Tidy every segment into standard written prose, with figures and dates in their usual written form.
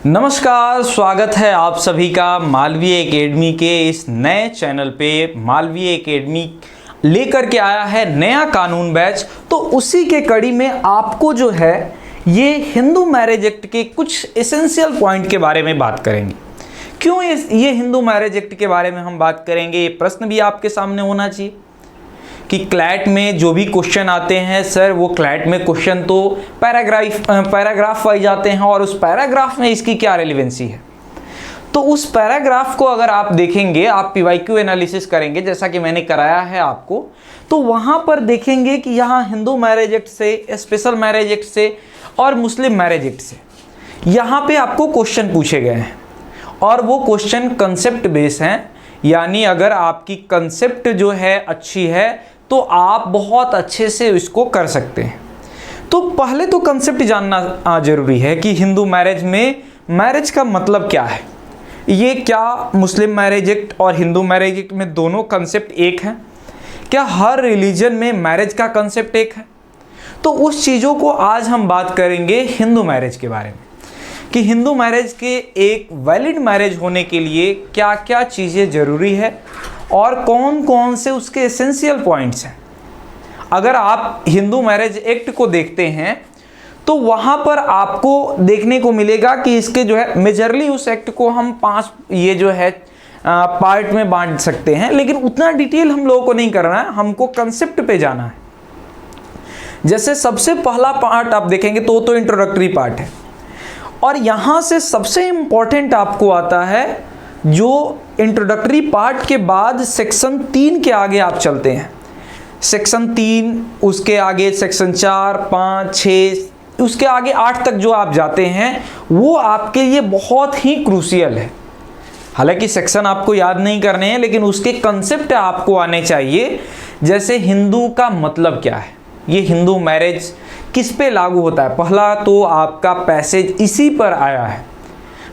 नमस्कार, स्वागत है आप सभी का मालवीय एकेडमी के इस नए चैनल पे। मालवीय एकेडमी लेकर के आया है नया कानून बैच। तो उसी के कड़ी में आपको जो है ये हिंदू मैरिज एक्ट के कुछ एसेंशियल पॉइंट के बारे में बात करेंगे। क्यों ये हिंदू मैरिज एक्ट के बारे में हम बात करेंगे, ये प्रश्न भी आपके सामने होना चाहिए कि क्लैट में जो भी क्वेश्चन आते हैं सर, वो क्लैट में क्वेश्चन तो पैराग्राफ वाइज आते हैं और उस पैराग्राफ में इसकी क्या रेलिवेंसी है। तो उस पैराग्राफ को अगर आप देखेंगे, आप पीवाईक्यू एनालिसिस करेंगे जैसा कि मैंने कराया है आपको, तो वहाँ पर देखेंगे कि यहाँ हिंदू मैरिज एक्ट से, स्पेशल मैरिज एक्ट से और मुस्लिम मैरिज एक्ट से यहाँ पे आपको क्वेश्चन पूछे गए हैं और वो क्वेश्चन कंसेप्ट बेस हैं। यानी अगर आपकी कंसेप्ट जो है अच्छी है तो आप बहुत अच्छे से इसको कर सकते हैं। तो पहले तो कंसेप्ट जानना जरूरी है कि हिंदू मैरिज में मैरिज का मतलब क्या है। ये क्या मुस्लिम मैरिज एक्ट और हिंदू मैरिज एक्ट में दोनों कंसेप्ट एक हैं? क्या हर रिलीजन में मैरिज का कंसेप्ट एक है? तो उस चीज़ों को आज हम बात करेंगे हिंदू मैरिज के बारे में कि हिंदू मैरिज के एक वैलिड मैरिज होने के लिए क्या क्या चीज़ें ज़रूरी है और कौन कौन से उसके एसेंशियल पॉइंट्स हैं। अगर आप हिंदू मैरिज एक्ट को देखते हैं तो वहाँ पर आपको देखने को मिलेगा कि इसके जो है मेजरली उस एक्ट को हम 5 ये जो है पार्ट में बांट सकते हैं, लेकिन उतना डिटेल हम लोगों को नहीं करना है, हमको कंसेप्ट पे जाना है। जैसे सबसे पहला पार्ट आप देखेंगे तो इंट्रोडक्टरी पार्ट है और यहाँ से सबसे इम्पॉर्टेंट आपको आता है जो इंट्रोडक्टरी पार्ट के बाद सेक्शन 3 के आगे आप चलते हैं। सेक्शन 3, उसके आगे सेक्शन 4, 5, 6, उसके आगे 8 तक जो आप जाते हैं वो आपके लिए बहुत ही क्रूशियल है। हालांकि सेक्शन आपको याद नहीं करने हैं, लेकिन उसके कंसेप्ट आपको आने चाहिए। जैसे हिंदू का मतलब क्या है, ये हिंदू मैरिज किस पे लागू होता है। पहला तो आपका पैसेज इसी पर आया है।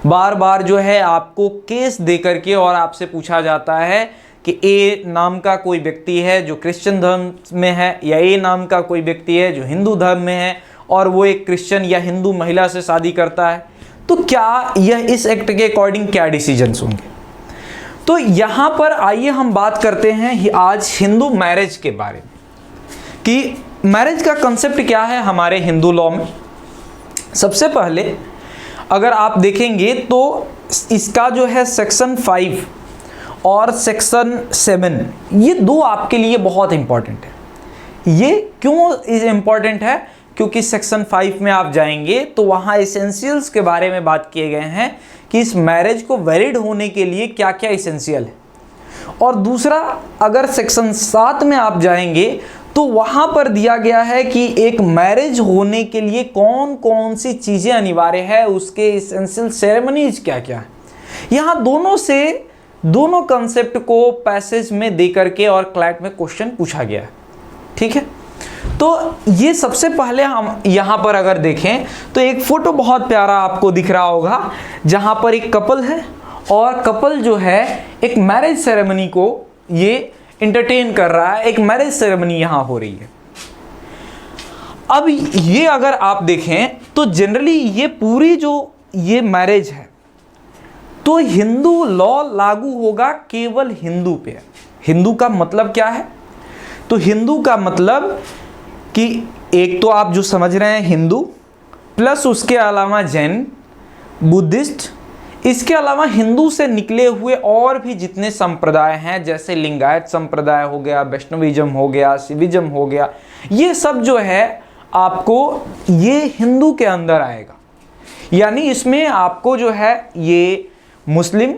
बार बार जो है आपको केस दे करके और आपसे पूछा जाता है कि ए नाम का कोई व्यक्ति है जो क्रिश्चियन धर्म में है, या ए नाम का कोई व्यक्ति है जो हिंदू धर्म में है और वो एक क्रिश्चियन या हिंदू महिला से शादी करता है, तो क्या यह इस एक्ट के अकॉर्डिंग क्या डिसीजंस होंगे। तो यहाँ पर आइए हम बात करते हैं आज हिंदू मैरिज के बारे में कि मैरिज का कंसेप्ट क्या है हमारे हिंदू लॉ में। सबसे पहले अगर आप देखेंगे तो इसका जो है सेक्शन 5 और सेक्शन 7, ये दो आपके लिए बहुत इंपॉर्टेंट है। ये क्यों इंपॉर्टेंट है? क्योंकि सेक्शन 5 में आप जाएंगे तो वहाँ एसेंशियल्स के बारे में बात किए गए हैं कि इस मैरिज को वैलिड होने के लिए क्या क्या एसेंशियल है। और दूसरा, अगर सेक्शन 7 में आप जाएंगे तो वहाँ पर दिया गया है कि एक मैरिज होने के लिए कौन कौन सी चीज़ें अनिवार्य है, उसके एसेंशियल सेरेमनीज क्या क्या है। यहाँ दोनों कंसेप्ट को पैसेज में दे करके और क्लैट में क्वेश्चन पूछा गया है। ठीक है, तो ये सबसे पहले हम यहाँ पर अगर देखें तो एक फोटो बहुत प्यारा आपको दिख रहा होगा जहाँ पर एक कपल है और कपल जो है एक मैरिज सेरेमनी को ये इंटरटेन कर रहा है। एक मैरिज सेरेमनी यहाँ हो रही है। अब ये अगर आप देखें तो जनरली ये पूरी जो ये मैरिज है तो हिंदू लॉ लागू होगा केवल हिंदू पे। हिंदू का मतलब क्या है? तो हिंदू का मतलब कि एक तो आप जो समझ रहे हैं हिंदू, प्लस उसके अलावा जैन, बुद्धिस्ट, इसके अलावा हिंदू से निकले हुए और भी जितने संप्रदाय हैं, जैसे लिंगायत संप्रदाय हो गया, वैष्णविज्म हो गया, शिविज्म हो गया, ये सब जो है आपको ये हिंदू के अंदर आएगा। यानी इसमें आपको जो है ये मुस्लिम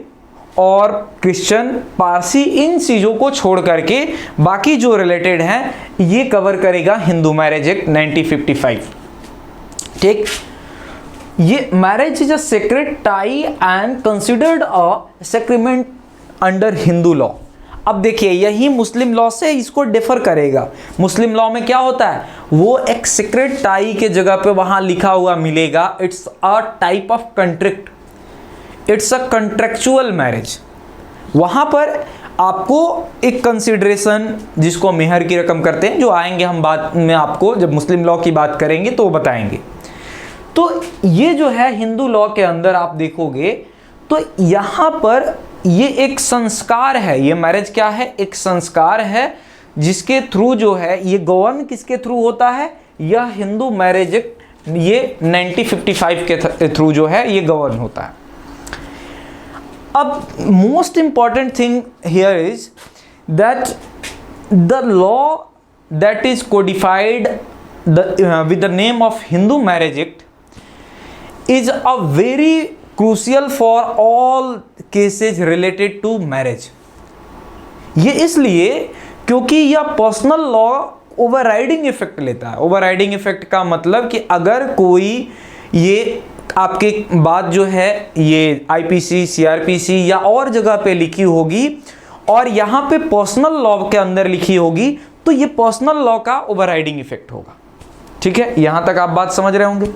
और क्रिश्चियन, पारसी, इन चीज़ों को छोड़ करके बाकी जो रिलेटेड हैं ये कवर करेगा हिंदू मैरिज एक्ट 1955। ठीक, ये marriage is a sacred tie and considered a sacrament under Hindu law. अब देखिए यही मुस्लिम लॉ से इसको डिफर करेगा। मुस्लिम लॉ में क्या होता है, वो एक सीक्रेट टाई के जगह पे वहां लिखा हुआ मिलेगा, it's a type of contract, it's a contractual marriage. वहां पर आपको एक कंसिडरेशन, जिसको मेहर की रकम करते हैं, जो आएंगे हम बाद में आपको जब मुस्लिम लॉ की बात करेंगे तो बताएंगे। तो ये जो है हिंदू लॉ के अंदर आप देखोगे तो यहाँ पर ये एक संस्कार है, ये मैरिज क्या है, एक संस्कार है जिसके थ्रू जो है ये गवर्न किसके थ्रू होता है, यह हिंदू मैरिज एक्ट ये 1955 के थ्रू जो है ये गवर्न होता है। अब most important thing here is that the law that is codified with the name of Hindu Marriage Act is a very crucial for all cases related to marriage। ये इसलिए क्योंकि यह पर्सनल लॉ ओवरराइडिंग इफेक्ट लेता है। Overriding effect का मतलब कि अगर कोई ये आपके बात जो है ये आईपीसी, सीआरपीसी या और जगह पे लिखी होगी और यहाँ पे पर्सनल लॉ के अंदर लिखी होगी तो ये पर्सनल लॉ का ओवरराइडिंग इफेक्ट होगा। ठीक है, यहां तक आप बात समझ रहे होंगे।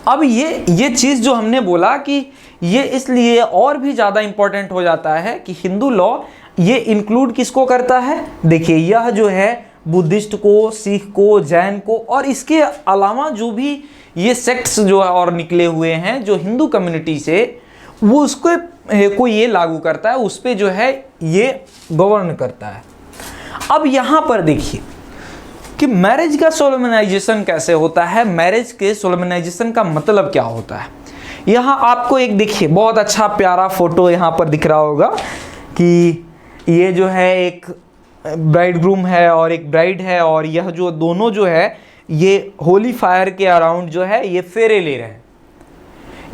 अब ये चीज जो हमने बोला कि ये इसलिए और भी ज्यादा इंपॉर्टेंट हो जाता है कि हिंदू लॉ ये इंक्लूड किसको करता है, देखिए यह जो है बुद्धिस्ट को, सिख को, जैन को और इसके अलावा जो भी ये सेक्ट्स जो है और निकले हुए हैं जो हिंदू कम्युनिटी से, वो उसको को ये लागू करता है, उस पर जो है ये गवर्न करता है। अब यहां पर देखिए कि मैरिज का सोलेमनाइजेशन कैसे होता है, मैरिज के सोलेमनाइजेशन का मतलब क्या होता है। यहाँ आपको एक देखिए बहुत अच्छा प्यारा फोटो यहाँ पर दिख रहा होगा कि ये जो है एक ब्राइड ग्रूम है और एक ब्राइड है और यह जो दोनों जो है ये होली फायर के अराउंड जो है ये फेरे ले रहे हैं।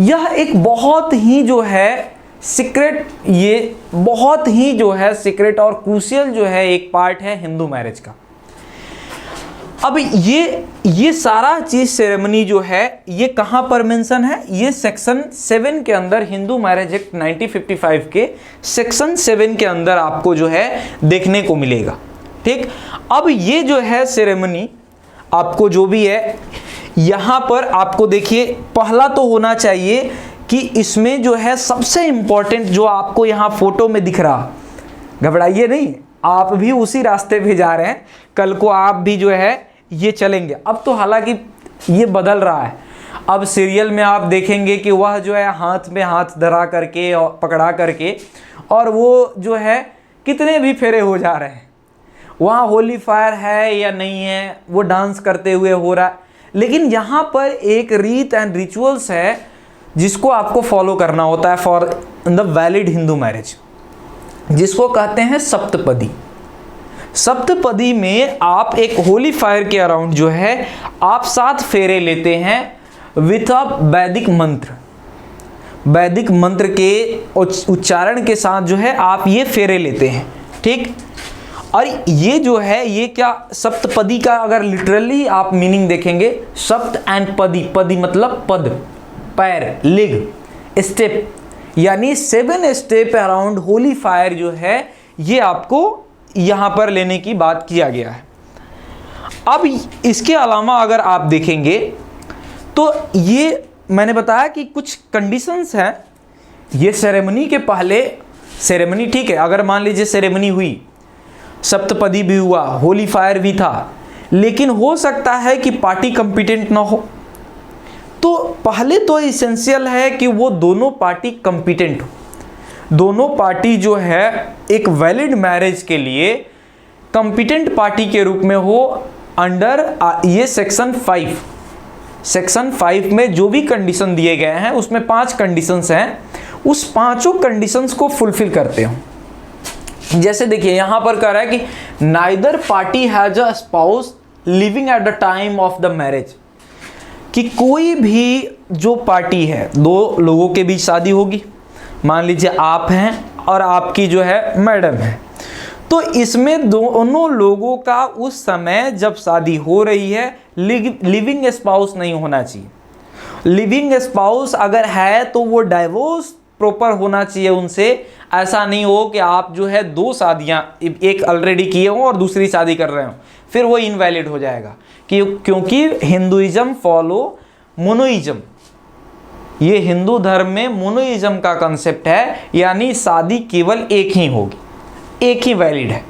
यह एक बहुत ही जो है सीक्रेट, ये बहुत ही जो है सीक्रेट और क्रूशियल जो है एक पार्ट है हिंदू मैरिज का। अब ये सारा चीज सेरेमनी जो है ये कहां पर मेंशन है, ये सेक्शन 7 के अंदर हिंदू मैरिज एक्ट 1955 के सेक्शन 7 के अंदर आपको जो है देखने को मिलेगा। ठीक, अब ये जो है सेरेमनी आपको जो भी है यहां पर आपको देखिए पहला तो होना चाहिए कि इसमें जो है सबसे इंपॉर्टेंट जो आपको यहां फोटो में दिख रहा, घबराइए नहीं, आप भी उसी रास्ते पे जा रहे हैं, कल को आप भी जो है ये चलेंगे। अब तो हालांकि ये बदल रहा है, अब सीरियल में आप देखेंगे कि वह जो है हाथ में हाथ धरा करके और पकड़ा करके और वो जो है कितने भी फेरे हो जा रहे हैं, वहाँ होली फायर है या नहीं है वो डांस करते हुए हो रहा है। लेकिन यहाँ पर एक रीत एंड रिचुअल्स है जिसको आपको फॉलो करना होता है for the valid Hindu marriage, जिसको कहते हैं सप्तपदी। सप्तपदी में आप एक होली फायर के अराउंड जो है आप 7 फेरे लेते हैं विथ अ वैदिक मंत्र, वैदिक मंत्र के उच्चारण के साथ जो है आप ये फेरे लेते हैं। ठीक, और ये जो है ये क्या सप्तपदी का अगर लिटरली आप मीनिंग देखेंगे, सप्त एंड पदी, पदी मतलब पद, पैर, लेग, स्टेप, यानी 7 स्टेप अराउंड होली फायर जो है ये आपको यहां पर लेने की बात किया गया है। अब इसके अलावा अगर आप देखेंगे तो ये मैंने बताया कि कुछ कंडीशंस हैं। ये सेरेमनी के पहले, सेरेमनी ठीक है, अगर मान लीजिए सेरेमनी हुई, सप्तपदी भी हुआ, होली फायर भी था, लेकिन हो सकता है कि पार्टी कॉम्पिटेंट ना हो, तो पहले तो इसेंशियल है कि वो दोनों पार्टी कॉम्पिटेंट हो, दोनों पार्टी जो है एक वैलिड मैरिज के लिए कॉम्पिटेंट पार्टी के रूप में हो अंडर ये सेक्शन 5। सेक्शन 5 में जो भी कंडीशन दिए गए हैं उसमें 5 कंडीशंस हैं, उस पांचों कंडीशंस को फुलफिल करते हो। जैसे देखिए यहाँ पर कह रहा है कि neither party has a spouse living at the time of the marriage, कि कोई भी जो पार्टी है, 2 लोगों के बीच शादी होगी, मान लीजिए आप हैं और आपकी जो है मैडम है, तो इसमें दोनों लोगों का उस समय जब शादी हो रही है लिविंग स्पाउस नहीं होना चाहिए। लिविंग स्पाउस अगर है तो वो डाइवोर्स प्रॉपर होना चाहिए उनसे, ऐसा नहीं हो कि आप जो है 2 शादियां एक ऑलरेडी किए हो और दूसरी शादी कर रहे हो, फिर वो इनवैलिड हो जाएगा। क्योंकि हिंदुइज्म फॉलो मोनोइज्म, ये हिंदू धर्म में मोनोइज्म का कंसेप्ट है, यानी शादी केवल एक ही होगी, एक ही वैलिड है।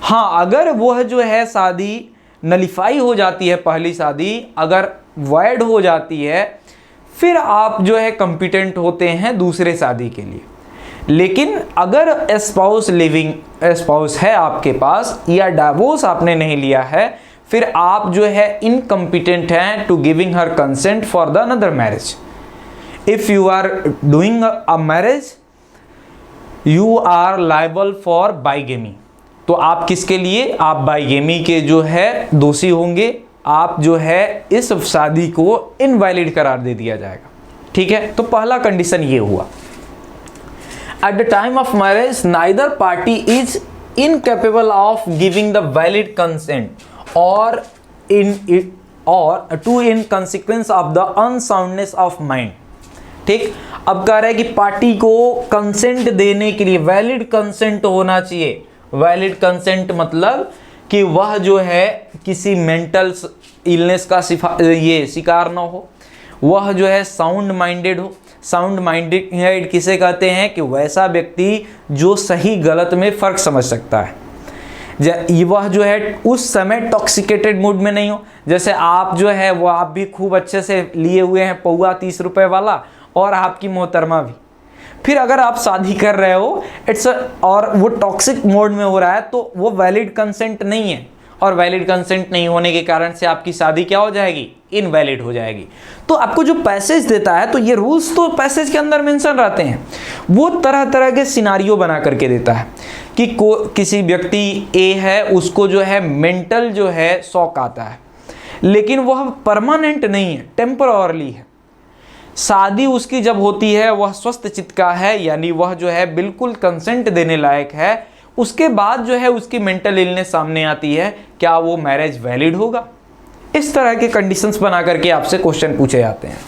हाँ, अगर वह जो है शादी नलिफाई हो जाती है, पहली शादी अगर वॉइड हो जाती है, फिर आप जो है कॉम्पिटेंट होते हैं दूसरे शादी के लिए। लेकिन अगर स्पाउस है आपके पास या डाइवोर्स आपने नहीं लिया है, फिर आप जो है इनकम्पिटेंट हैं to giving her consent for the another marriage. If you are doing a marriage you are liable for bigamy. तो आप किसके लिए, आप बाइगेमी के जो है दोषी होंगे, आप जो है इस शादी को इनवैलिड करार दे दिया जाएगा। ठीक है, तो पहला कंडीशन ये हुआ। At the time of marriage, neither party is incapable of giving the valid consent or in consequence of the unsoundness of mind। ठीक, अब कह रहा है कि पार्टी को कंसेंट देने के लिए वैलिड कंसेंट होना चाहिए। वैलिड कंसेंट मतलब कि वह जो है किसी मेंटल इलनेस का शिकार ना हो, वह जो है साउंड माइंडेड हो। साउंड माइंडेड किसे कहते हैं कि वैसा व्यक्ति जो सही गलत में फ़र्क समझ सकता है। वह जो है उस समय टॉक्सिकेटेड मूड में नहीं हो। जैसे आप जो है वो आप भी खूब अच्छे से लिए हुए हैं पौवा 30 रुपए वाला, और आपकी मोहतरमा भी, फिर अगर आप शादी कर रहे हो और वो टॉक्सिक मोड में हो रहा है, तो वो वैलिड कंसेंट नहीं है, और वैलिड कंसेंट नहीं होने के कारण से आपकी शादी क्या हो जाएगी, इनवैलिड हो जाएगी। तो आपको जो पैसेज देता है, तो ये रूल्स तो पैसेज के अंदर मेंशन रहते हैं, वो तरह तरह के सिनारियो बना करके देता है कि किसी व्यक्ति ए है, उसको जो है मेंटल जो है शॉक आता है, लेकिन वह परमानेंट नहीं है, टेम्पररी है। शादी उसकी जब होती है वह स्वस्थ चित्त का है, यानी वह जो है बिल्कुल कंसेंट देने लायक है। उसके बाद जो है उसकी मेंटल इलनेस सामने आती है, क्या वो मैरिज वैलिड होगा? इस तरह के कंडीशंस बना करके आपसे क्वेश्चन पूछे जाते हैं।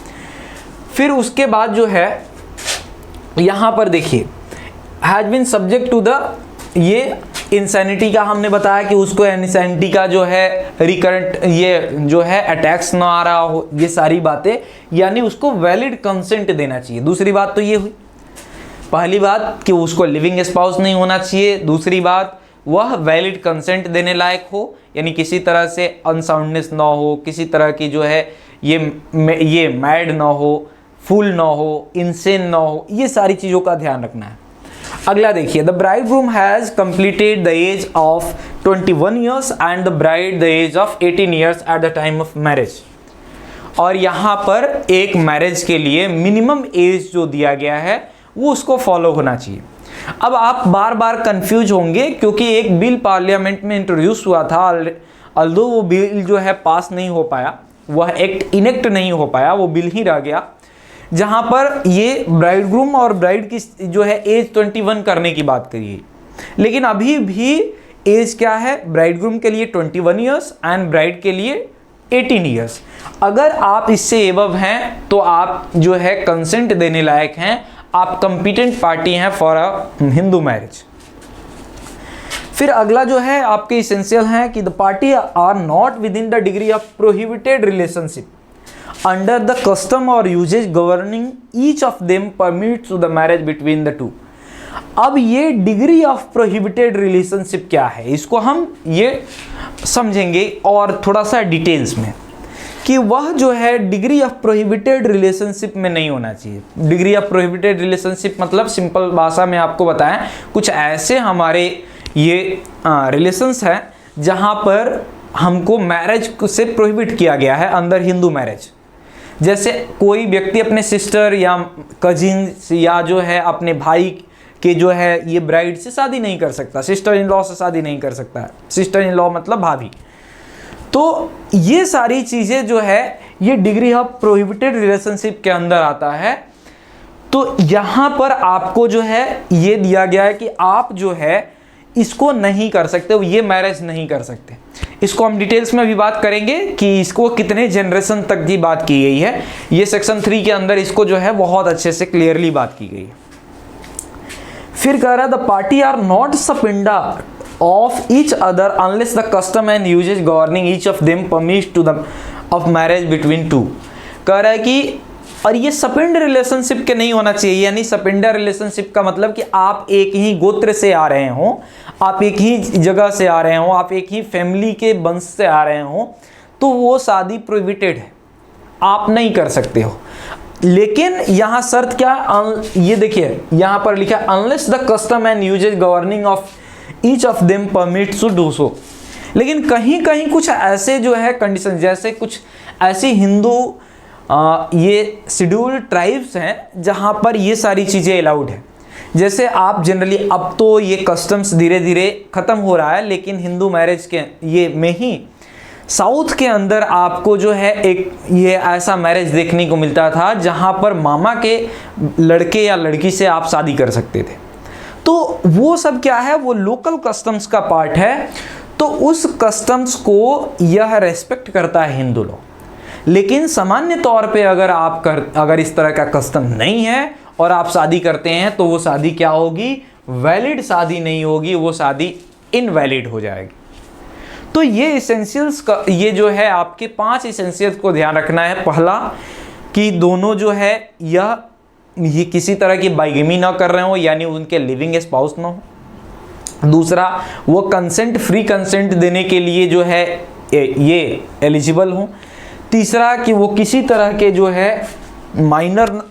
फिर उसके बाद जो है यहाँ पर देखिए, has been subject to the, ये इंसैनिटी का हमने बताया कि उसको इंसैनिटी का जो है रिकरेंट ये जो है अटैक्स ना आ रहा हो, ये सारी बातें, यानी उसको वैलिड कंसेंट देना चाहिए। दूसरी बात तो ये हुई, पहली बात कि उसको लिविंग स्पाउस नहीं होना चाहिए, दूसरी बात वह वैलिड कंसेंट देने लायक हो, यानी किसी तरह से अनसाउंडनेस ना हो, किसी तरह की जो है ये मैड ना हो, फूल ना हो, इंसेन ना हो, ये सारी चीज़ों का ध्यान रखना है। अगला देखिए, the bride groom has completed the age of 21 years and the bride the age of 18 years at the time of marriage. और यहाँ पर एक मैरिज के लिए मिनिमम एज जो दिया गया है वो उसको फॉलो होना चाहिए। अब आप बार बार कंफ्यूज होंगे, क्योंकि एक बिल पार्लियामेंट में इंट्रोड्यूस हुआ था, अल्दो वो बिल जो है पास नहीं हो पाया, वह एक्ट इनेक्ट नहीं हो पाया, वो बिल ही रह गया, जहाँ पर ये ब्राइड ग्रूम और ब्राइड की जो है एज 21 करने की बात करिए। लेकिन अभी भी एज क्या है, ब्राइड ग्रूम के लिए 21 ईयर्स एंड ब्राइड के लिए 18 ईयर्स। अगर आप इससे एबव हैं तो आप जो है कंसेंट देने लायक हैं, आप कंपिटेंट पार्टी हैं फॉर अ हिंदू मैरिज। फिर अगला जो है आपके इसेंशियल है कि the party are not within the degree of prohibited relationship under the custom or usages governing each of them permits to the marriage between the two. अब ये degree of prohibited relationship क्या है, इसको हम ये समझेंगे और थोड़ा सा डिटेल्स में, कि वह जो है डिग्री ऑफ प्रोहिबिटेड रिलेशनशिप में नहीं होना चाहिए। डिग्री ऑफ प्रोहिबिटेड रिलेशनशिप मतलब सिंपल भाषा में आपको बताएं, कुछ ऐसे हमारे ये रिलेशंस हैं जहाँ पर हमको मैरिज से प्रोहिबिट किया गया है अंदर हिंदू मैरिज। जैसे कोई व्यक्ति अपने सिस्टर या कजिन्स या जो है अपने भाई के जो है ये ब्राइड से शादी नहीं कर सकता, सिस्टर इन लॉ से शादी नहीं कर सकता है, सिस्टर इन लॉ मतलब भाभी। तो ये सारी चीज़ें जो है ये डिग्री ऑफ प्रोहिबिटेड रिलेशनशिप के अंदर आता है। तो यहाँ पर आपको जो है ये दिया गया है कि आप जो है इसको नहीं कर सकते, ये मैरिज नहीं कर सकते। इसको हम डिटेल्स में भी बात करेंगे कि इसको कितने जनरेशन तक की बात की गई है, ये सेक्शन 3 के अंदर इसको जो है बहुत अच्छे से क्लियरली बात की गई है। फिर कह रहा है the party are not sapinda of each other unless the custom and usages governing each of them permit to the of marriage between two. कह रहा है कि और ये सपिंड रिलेशनशिप के नहीं होना चाहिए, यानी सपिंडा रिलेशनशिप का मतलब कि आप एक ही गोत्र से आ रहे हो, आप एक ही जगह से आ रहे हो, आप एक ही फैमिली के वंश से आ रहे हो, तो वो शादी प्रोहिबिटेड है। आप नहीं कर सकते हो। लेकिन यहां शर्त क्या, ये देखिए यहां पर लिखा है unless the custom and usages governing of each of them permits to do so. लेकिन कहीं कहीं कुछ ऐसे जो है कंडीशन, जैसे कुछ ऐसी हिंदू ये शेड्यूल्ड ट्राइब्स हैं जहां पर ये सारी चीज़ें अलाउड है। जैसे आप जनरली, अब तो ये कस्टम्स धीरे धीरे ख़त्म हो रहा है, लेकिन हिंदू मैरिज के ये में ही साउथ के अंदर आपको जो है एक ये ऐसा मैरिज देखने को मिलता था जहां पर मामा के लड़के या लड़की से आप शादी कर सकते थे। तो वो सब क्या है, वो लोकल कस्टम्स का पार्ट है। तो उस कस्टम्स को यह रेस्पेक्ट करता है हिंदू लोग। लेकिन सामान्य तौर पे अगर इस तरह का कस्टम नहीं है और आप शादी करते हैं तो वो शादी क्या होगी, वैलिड शादी नहीं होगी, वो शादी इनवैलिड हो जाएगी। तो ये इसेंशियल्स का, ये जो है आपके 5 इसेंशियल्स को ध्यान रखना है। पहला कि दोनों जो है ये किसी तरह की बाइगेमी ना कर रहे हो, यानी उनके लिविंग स्पाउस ना हो। दूसरा, वो कंसेंट, फ्री कंसेंट देने के लिए जो है ये एलिजिबल हो। तीसरा कि वो किसी तरह के जो है माइनर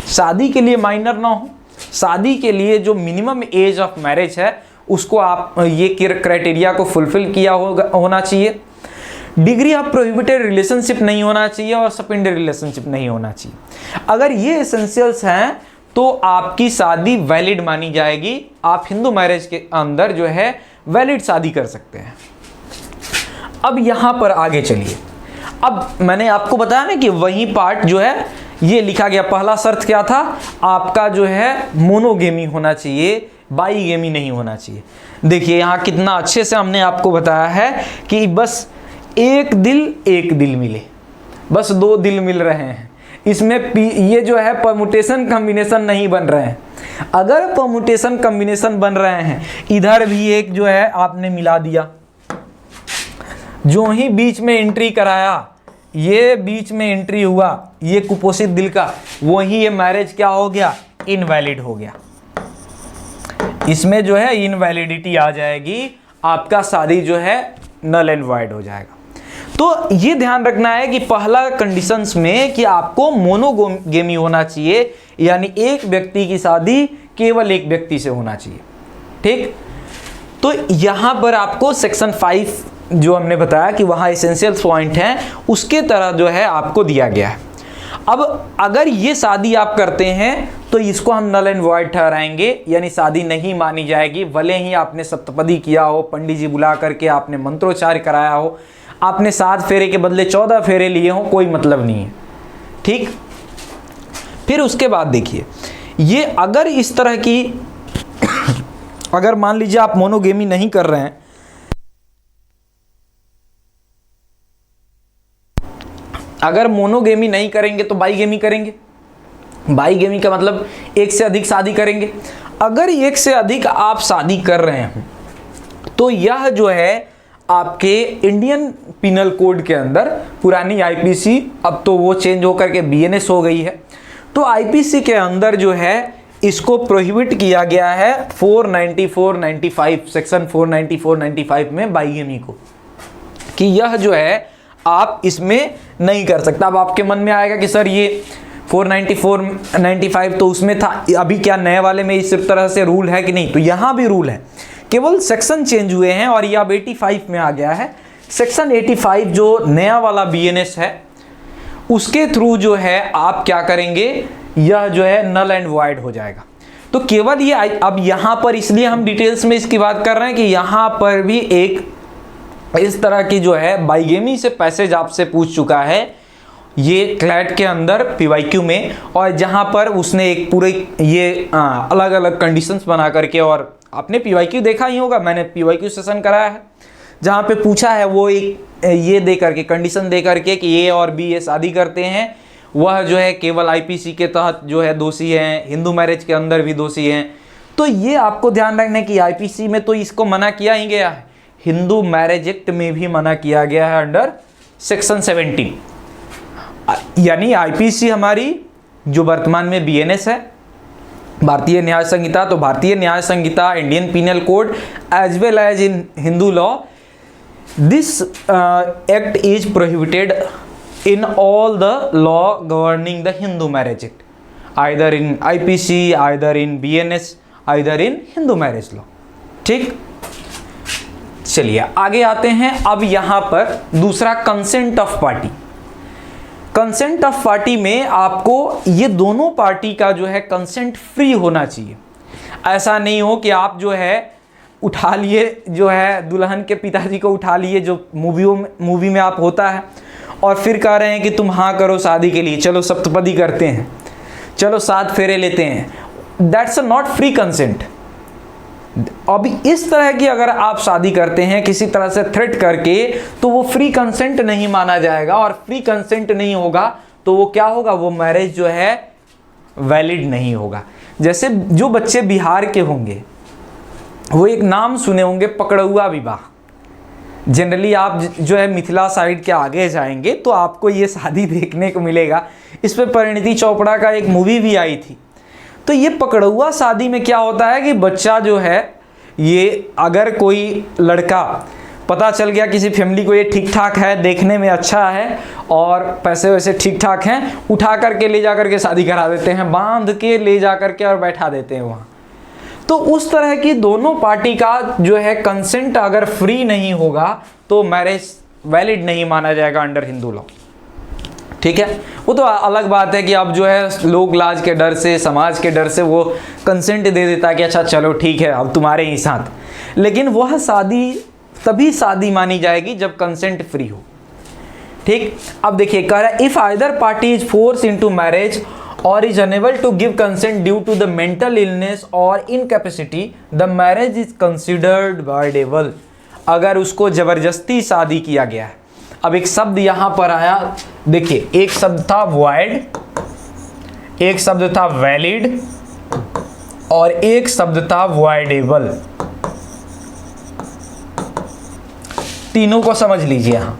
शादी के लिए माइनर ना हो। शादी के लिए जो मिनिमम एज ऑफ मैरिज है उसको आप ये क्राइटेरिया को फुलफिल किया होना चाहिए। डिग्री ऑफ प्रोहिबिटेड रिलेशनशिप नहीं होना चाहिए और सेकेंडरी रिलेशनशिप नहीं होना चाहिए। अगर ये एसेंशियल्स हैं तो आपकी शादी वैलिड मानी जाएगी। आप हिंदू मैरिज के अंदर जो है वैलिड शादी कर सकते हैं। अब यहाँ पर आगे चलिए। अब मैंने आपको बताया ना कि वही पार्ट जो है ये लिखा गया। पहला शर्त क्या था आपका, जो है मोनोगेमी होना चाहिए, बाईगेमी नहीं होना चाहिए। देखिए यहाँ कितना अच्छे से हमने आपको बताया है कि बस एक दिल मिले, बस 2 दिल मिल रहे हैं। इसमें ये जो है परमुटेशन कॉम्बिनेशन नहीं बन रहे हैं। अगर परमुटेशन कॉम्बिनेशन बन रहे हैं, इधर भी एक जो है आपने मिला दिया, जो ही बीच में एंट्री कराया, ये बीच में एंट्री हुआ, ये कुपोषित दिल का, वही ये मैरिज क्या हो गया, इनवैलिड हो गया। इसमें जो है इनवैलिडिटी आ जाएगी, आपका शादी जो है नल एंड वॉइड हो जाएगा। तो ये ध्यान रखना है कि पहला कंडीशंस में कि आपको मोनोगेमी होना चाहिए, यानी एक व्यक्ति की शादी केवल एक व्यक्ति से होना चाहिए। ठीक, तो यहां पर आपको सेक्शन 5 जो हमने बताया कि वहां एसेंशियल पॉइंट हैं, उसके तरह जो है आपको दिया गया है। अब अगर ये शादी आप करते हैं तो इसको हम नल एंड वॉइड ठहराएंगे, यानी शादी नहीं मानी जाएगी। भले ही आपने सप्तपदी किया हो, पंडित जी बुला करके आपने मंत्रोच्चार कराया हो, आपने 7 फेरे के बदले 14 फेरे लिए हो, कोई मतलब नहीं है। ठीक, फिर उसके बाद देखिए, ये अगर इस तरह की अगर मान लीजिए आप मोनोगेमी नहीं कर रहे हैं, अगर मोनोगेमी नहीं करेंगे तो बाईगेमी करेंगे। बाईगेमी का मतलब एक से अधिक शादी करेंगे। अगर एक से अधिक आप शादी कर रहे हैं तो यह जो है आपके इंडियन पिनल कोड के अंदर, पुरानी आईपीसी, अब तो वो चेंज होकर के बीएनएस हो गई है, तो आईपीसी के अंदर जो है इसको प्रोहिबिट किया गया है 494-95 सेक्शन 494-95 में बाईगेमी को, कि यह जो है आप इसमें नहीं कर सकता। अब आपके मन में आएगा कि सर ये 494-95 तो उसमें था, अभी क्या नए वाले में इस तरह से रूल है कि नहीं? तो यहाँ भी रूल है, केवल सेक्शन चेंज हुए हैं और ये अब 85 में आ गया है। सेक्शन 85 जो नया वाला बीएनएस है उसके थ्रू जो है आप क्या करेंगे, यह जो है नल एंड वॉइड हो जाएगा। तो केवल ये अब यहाँ पर इसलिए हम डिटेल्स में इसकी बात कर रहे हैं कि यहाँ पर भी एक इस तरह की जो है बाईगेमी से पैसेज आपसे पूछ चुका है ये क्लैट के अंदर पीवाईक्यू में, और जहाँ पर उसने एक पूरे ये अलग अलग कंडीशंस बना करके, और आपने पीवाईक्यू देखा ही होगा, मैंने पीवाईक्यू सेशन कराया है, जहाँ पे पूछा है वो एक ये दे करके कंडीशन दे करके कि ए और बी ये शादी करते हैं, वह जो है केवल आईपीसी के तहत जो है दोषी हैं, हिंदू मैरिज के अंदर भी दोषी हैं। तो ये आपको ध्यान रखना है कि आईपीसी में तो इसको मना किया ही गया है, हिंदू मैरिज एक्ट में भी मना किया गया है अंडर सेक्शन 17। यानी आईपीसी हमारी जो वर्तमान में बीएनएस है, भारतीय न्याय संहिता, तो भारतीय न्याय संहिता, Indian penal code as well as in Hindu law, this act is prohibited in all the law governing the Hindu marriage act, either in IPC, either in BNS, either in Hindu marriage law. ठीक, चलिए आगे आते हैं। अब यहां पर दूसरा consent of party. Consent of party में आपको ये दोनों पार्टी का जो है कंसेंट फ्री होना चाहिए। ऐसा नहीं हो कि आप जो है उठा लिए, जो है दुल्हन के पिताजी को उठा लिए, जो मूवी में आप होता है, और फिर कह रहे हैं कि तुम हाँ करो शादी के लिए, चलो सप्तपदी करते हैं, चलो 7 फेरे लेते हैं। That's a not free consent. अभी इस तरह की अगर आप शादी करते हैं किसी तरह से थ्रेट करके, तो वो फ्री कंसेंट नहीं माना जाएगा, और फ्री कंसेंट नहीं होगा तो वो क्या होगा, वो मैरिज जो है वैलिड नहीं होगा। जैसे जो बच्चे बिहार के होंगे वो एक नाम सुने होंगे, पकड़ुआ विवाह। जनरली आप जो है मिथिला साइड के आगे जाएंगे तो आपको ये शादी देखने को मिलेगा। इस पे परिणीति चोपड़ा का एक मूवी भी आई थी। तो ये पकड़ुआ शादी में क्या होता है कि बच्चा जो है, ये अगर कोई लड़का पता चल गया किसी फैमिली को ये ठीक ठाक है, देखने में अच्छा है और पैसे वैसे ठीक ठाक हैं, उठा करके ले जा करके शादी करा देते हैं, बांध के ले जा करके और बैठा देते हैं वहाँ। तो उस तरह की दोनों पार्टी का जो है कंसेंट अगर फ्री नहीं होगा तो मैरिज वैलिड नहीं माना जाएगा अंडर हिंदू लॉ। ठीक है, वो तो अलग बात है कि अब जो है लोग लाज के डर से, समाज के डर से वो कंसेंट दे देता है कि अच्छा चलो ठीक है अब तुम्हारे ही साथ, लेकिन वह शादी तभी शादी मानी जाएगी जब कंसेंट फ्री हो। ठीक, अब देखिए कह रहा है if either party is force into marriage or is unable to give consent due to the mental illness or incapacity, the marriage is considered voidable. अगर उसको जबरदस्ती शादी किया गया है। अब एक शब्द यहां पर आया, देखिए एक शब्द था वॉइड, एक शब्द था वैलिड और एक शब्द था वॉइडेबल। तीनों को समझ लीजिए। यहां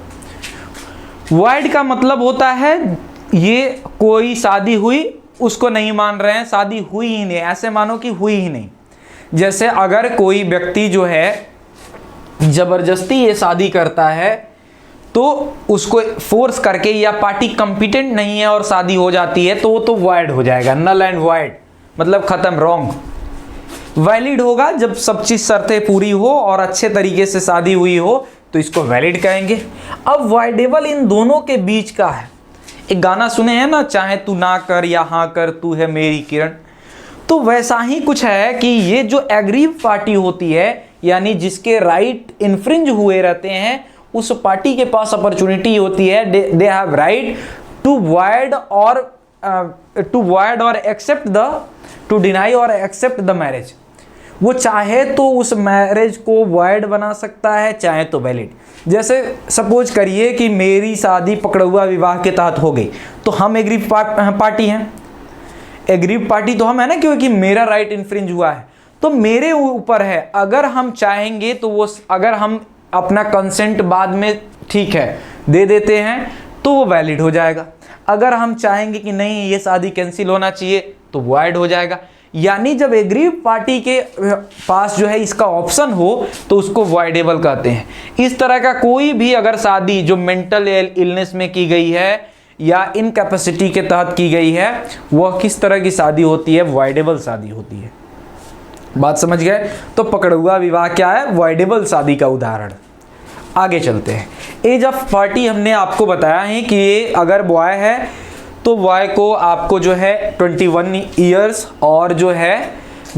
वॉइड का मतलब होता है ये कोई शादी हुई उसको नहीं मान रहे हैं, शादी हुई ही नहीं, ऐसे मानो कि हुई ही नहीं। जैसे अगर कोई व्यक्ति जो है जबरदस्ती ये शादी करता है तो उसको फोर्स करके, या पार्टी कॉम्पिटेंट नहीं है और शादी हो जाती है तो वो तो वॉइड हो जाएगा, नल एंड वॉइड, मतलब खत्म, रॉन्ग। वैलिड होगा जब सब चीज शर्तें पूरी हो और अच्छे तरीके से शादी हुई हो तो इसको वैलिड कहेंगे। अब वॉइडेबल इन दोनों के बीच का है। एक गाना सुने हैं ना, चाहे तू ना कर या हाँ कर, तू है मेरी किरण। तो वैसा ही कुछ है कि ये जो एग्रीव पार्टी होती है, यानी जिसके राइट इन्फ्रिंज हुए रहते हैं, उस पार्टी के पास अपॉर्चुनिटी होती है, they have right to void और एक्सेप्ट द, टू डिनाई और एक्सेप्ट द मैरिज। वो चाहे तो उस मैरिज को वॉइड बना सकता है, चाहे तो वैलिड। जैसे सपोज करिए कि मेरी शादी पकड़ुआ विवाह के तहत हो गई, तो हम एग्रीव पार्टी हैं, एग्रीव पार्टी तो हम है ना, क्योंकि मेरा राइट इन्फ्रिंज हुआ है। तो मेरे ऊपर है, अगर हम चाहेंगे तो वो, अगर हम अपना कंसेंट बाद में ठीक है दे देते हैं तो वो वैलिड हो जाएगा। अगर हम चाहेंगे कि नहीं ये शादी कैंसिल होना चाहिए तो वॉइड हो जाएगा। यानी जब एग्रीव पार्टी के पास जो है इसका ऑप्शन हो तो उसको वॉइडेबल कहते हैं। इस तरह का कोई भी अगर शादी जो मेंटल इलनेस में की गई है या इनकैपेसिटी के तहत की गई है, वह किस तरह की शादी होती है, वॉइडेबल शादी होती है। बात समझ गए? तो पकड़ुआ विवाह क्या है, वॉइडेबल शादी का उदाहरण। आगे चलते हैं। एज ऑफ पार्टी हमने आपको बताया है कि ये अगर बॉय है तो बॉय को आपको जो है 21 ईयर्स और जो है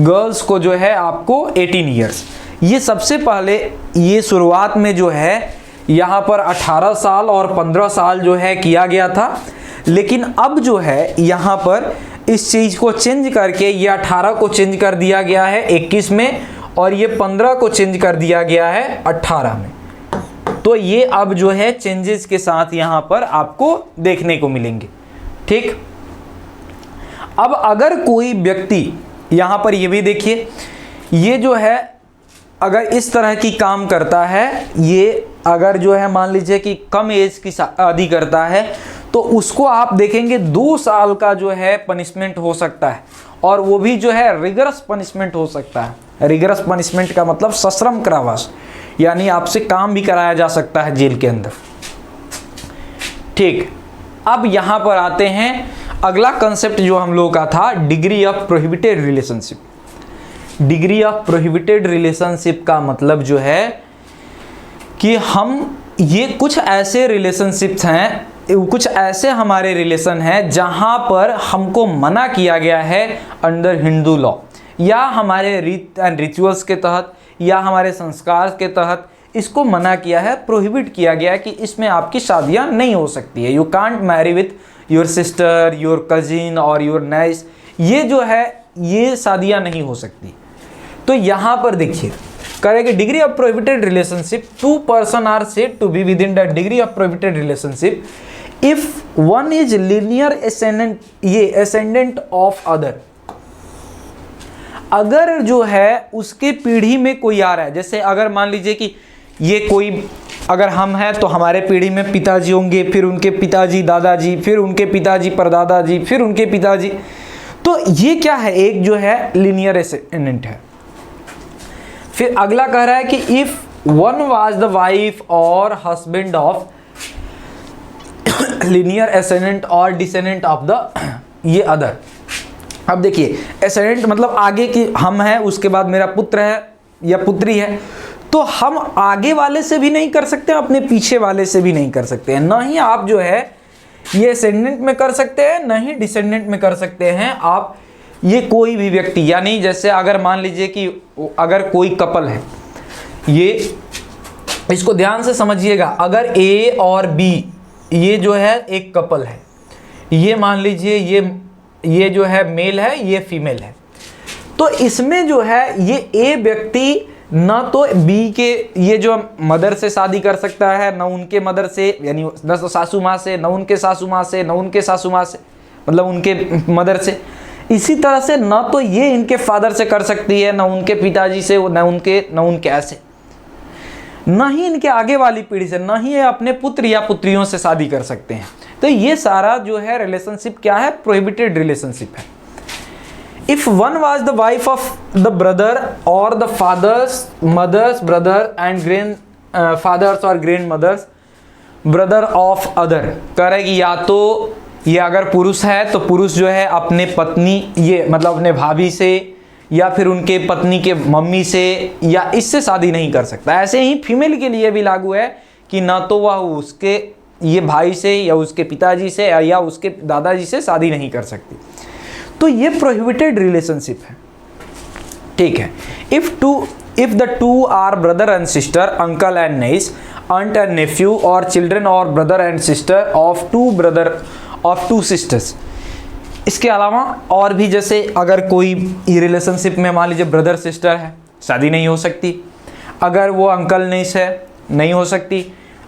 गर्ल्स को जो है आपको 18 ईयर्स। ये सबसे पहले ये शुरुआत में जो है यहाँ पर 18 साल और 15 साल जो है किया गया था, लेकिन अब जो है यहाँ पर इस चीज़ को चेंज करके ये 18 को चेंज कर दिया गया है 21 में, और ये 15 को चेंज कर दिया गया है 18 में। तो ये अब जो है चेंजेस के साथ यहाँ पर आपको देखने को मिलेंगे। ठीक, अब अगर कोई व्यक्ति यहाँ पर ये भी देखिए, ये जो है अगर इस तरह की काम करता है, ये अगर जो है मान लीजिए कि कम एज की शादी करता है, तो उसको आप देखेंगे 2 साल का जो है पनिशमेंट हो सकता है, और वो भी जो है रिगरस पनिशमेंट हो सकता है। रिगरस पनिशमेंट का मतलब सश्रम कारावास, यानी आपसे काम भी कराया जा सकता है जेल के अंदर। ठीक, अब यहां पर आते हैं, अगला कंसेप्ट जो हम लोगों का था, degree of prohibited relationship. Degree of prohibited relationship का मतलब जो है कि हम ये कुछ ऐसे रिलेशनशिप्स हैं, कुछ ऐसे हमारे रिलेशन हैं जहां पर हमको मना किया गया है अंडर हिंदू लॉ, या हमारे रीत एंड रिचुअल्स के तहत, या हमारे संस्कार के तहत इसको मना किया है, प्रोहिबिट किया गया है कि इसमें आपकी शादियां नहीं हो सकती है। You can't marry with your sister, your cousin और योर नाइस, ये जो है ये शादियां नहीं हो सकती। तो यहां पर देखिए करेंगे degree of prohibited relationship, two person are said to be within the degree of prohibited relationship if one is linear ascendant, ये एसेंडेंट ऑफ अदर। अगर जो है उसके पीढ़ी में कोई आ रहा है, जैसे अगर मान लीजिए कि ये कोई, अगर हम हैं तो हमारे पीढ़ी में पिताजी होंगे, फिर उनके पिताजी दादाजी, फिर उनके पिताजी परदादाजी, फिर उनके पिताजी, तो ये क्या है, एक जो है लीनियर एसेंडेंट है। फिर अगला कह रहा है कि if one was the wife और हस्बैंड ऑफ लीनियर एसेंडेंट और डिसेंडेंट ऑफ द ये अदर। अब देखिए एसेंडेंट मतलब आगे की हम हैं, उसके बाद मेरा पुत्र है या पुत्री है, तो हम आगे वाले से भी नहीं कर सकते, अपने पीछे वाले से भी नहीं कर सकते हैं। ना ही आप जो है ये एसेंडेंट में कर सकते हैं, ना ही डिसेंडेंट में कर सकते हैं आप। ये कोई भी व्यक्ति, यानी जैसे अगर मान लीजिए कि अगर कोई कपल है, ये इसको ध्यान से समझिएगा, अगर ए और बी ये जो है एक कपल है, ये मान लीजिए ये जो है मेल है, ये फीमेल है, तो इसमें जो है ये ए व्यक्ति ना तो बी के ये जो मदर से शादी कर सकता है, ना उनके मदर से, यानी न तो सासू माँ से, ना उनके सासू माँ से, ना उनके सासू माँ से, मतलब उनके मदर से। इसी तरह से ना तो ये इनके फादर से कर सकती है, ना उनके पिताजी से, ना उनके ऐसे, ना ही इनके आगे वाली पीढ़ी से, ना ही ये अपने पुत्र या पुत्रियों से शादी कर सकते हैं। तो ये सारा जो है रिलेशनशिप क्या है, प्रोहिबिटेड रिलेशनशिप है। If one was the wife of the brother or the father's mother's brother and grandfather's or grandmother's brother of other, कह रहे कि या तो ये अगर पुरुष है तो पुरुष जो है अपने पत्नी, ये मतलब अपने भाभी से या फिर उनके पत्नी के मम्मी से या इससे शादी नहीं कर सकता। ऐसे ही फीमेल के लिए भी लागू है कि ना तो वह उसके ये भाई से या उसके पिताजी से या उसके दादाजी से शादी नहीं कर सकती। तो ये प्रोहिबिटेड रिलेशनशिप है, ठीक है। If the two are brother and sister, uncle and niece, aunt and nephew or children or brother and sister of two sisters। इसके अलावा और भी, जैसे अगर कोई रिलेशनशिप में मान लीजिए ब्रदर सिस्टर है, शादी नहीं हो सकती। अगर वो अंकल नाइस है, नहीं हो सकती।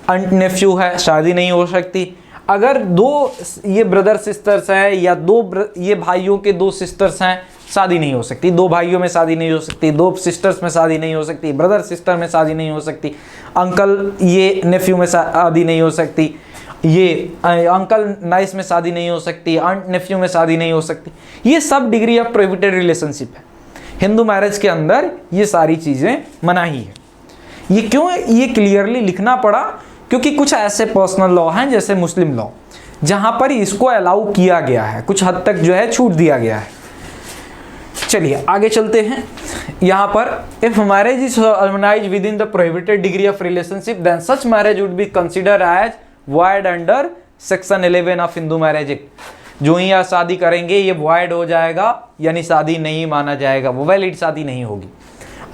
अंट नेफ्यू है, शादी नहीं हो सकती। अगर दो ये ब्रदर सिस्टर्स हैं या ये भाइयों के दो सिस्टर्स हैं, शादी नहीं हो सकती। दो भाइयों में शादी नहीं हो सकती, दो सिस्टर्स में शादी नहीं हो सकती, ब्रदर सिस्टर में शादी नहीं हो सकती, अंकल ये नेफ्यू में शादी नहीं हो सकती, ये अंकल नाइस में शादी नहीं हो सकती, आंट नेफ्यू में शादी नहीं हो सकती। ये सब डिग्री ऑफ प्रोहिबिटेड रिलेशनशिप है। हिंदू मैरिज के अंदर ये सारी चीज़ें मनाही है। ये क्यों ये क्लियरली लिखना पड़ा, क्योंकि कुछ ऐसे पर्सनल लॉ हैं जैसे मुस्लिम लॉ जहाँ पर इसको अलाउ किया गया है, कुछ हद तक जो है छूट दिया गया है। चलिए आगे चलते हैं। यहाँ पर if marriage is organised within the prohibited degree of relationship then such marriage would be considered as void under section 11 of Hindu marriage act. जो ही आप शादी करेंगे ये वॉइड हो जाएगा, यानी शादी नहीं माना जाएगा, वो वैलिड शादी नहीं होगी।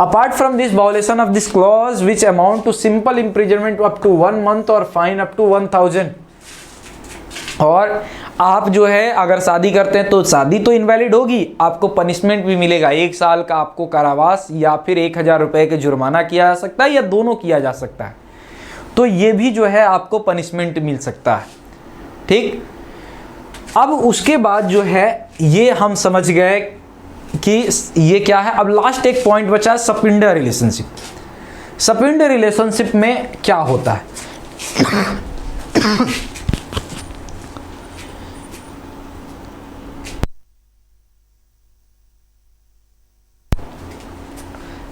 Apart from this violation of this clause which amount to simple imprisonment up to 1 month और फाइन अप टू 1000। और आप जो है अगर शादी करते हैं तो शादी तो इनवैलिड होगी, आपको पनिशमेंट भी मिलेगा। 1 साल का आपको कारावास या फिर 1000 रुपये के जुर्माना किया जा सकता है, या दोनों किया जा सकता है। तो ये भी जो है आपको पनिशमेंट मिल सकता है, ठीक। अब उसके बाद जो है ये हम समझ गए कि ये क्या है। अब लास्ट एक पॉइंट बचा है, सपिंडर रिलेशनशिप। सपिंडर रिलेशनशिप में क्या होता है?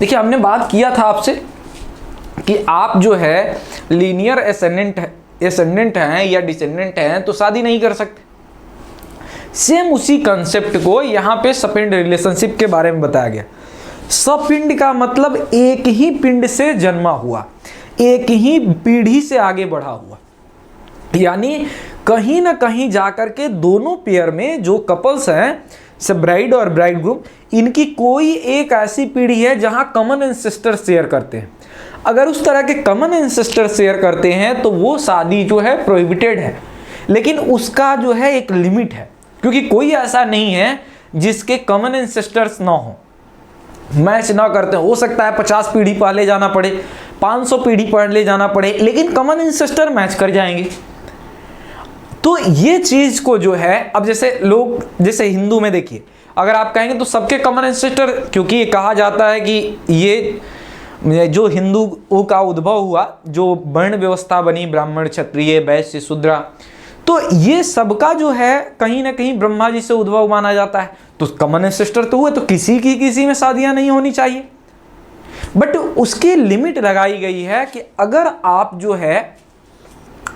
देखिए हमने बात किया था आपसे कि आप जो है लीनियर एसेंडेंट हैं या डिसेंडेंट हैं तो शादी नहीं कर सकते। सेम उसी कंसेप्ट को यहाँ पे सपिंड रिलेशनशिप के बारे में बताया गया। सपिंड का मतलब एक ही पिंड से जन्मा हुआ, एक ही पीढ़ी से आगे बढ़ा हुआ, यानी कहीं ना कहीं जाकर के दोनों पेयर में जो कपल्स हैं, सब ब्राइड और ब्राइड ग्रूम, इनकी कोई एक ऐसी पीढ़ी है जहां कॉमन एंसेस्टर शेयर करते हैं। अगर उस तरह के कॉमन एंसेस्टर शेयर करते हैं तो वो शादी जो है प्रोहिबिटेड है, लेकिन उसका जो है एक लिमिट है, क्योंकि कोई ऐसा नहीं है जिसके कॉमन एंसेस्टर्स ना हो, मैच ना करते हो सकता है 50 पीढ़ी पहले जाना पड़े, 500 पीढ़ी पहले जाना पड़े, लेकिन कॉमन एंसेस्टर मैच कर जाएंगे। तो ये चीज को जो है, अब जैसे लोग, जैसे हिंदू में देखिए, अगर आप कहेंगे तो सबके कॉमन एंसेस्टर, क्योंकि ये कहा जाता है कि ये जो हिंदू का उद्भव हुआ, जो वर्ण व्यवस्था बनी, ब्राह्मण, क्षत्रिय, वैश्य, शूद्र, तो ये सबका जो है कहीं ना कहीं ब्रह्मा जी से उद्भव माना जाता है। तो कॉमन एंसेस्टर तो हुए, तो किसी में शादियां नहीं होनी चाहिए। बट उसकी लिमिट लगाई गई है कि अगर आप जो है,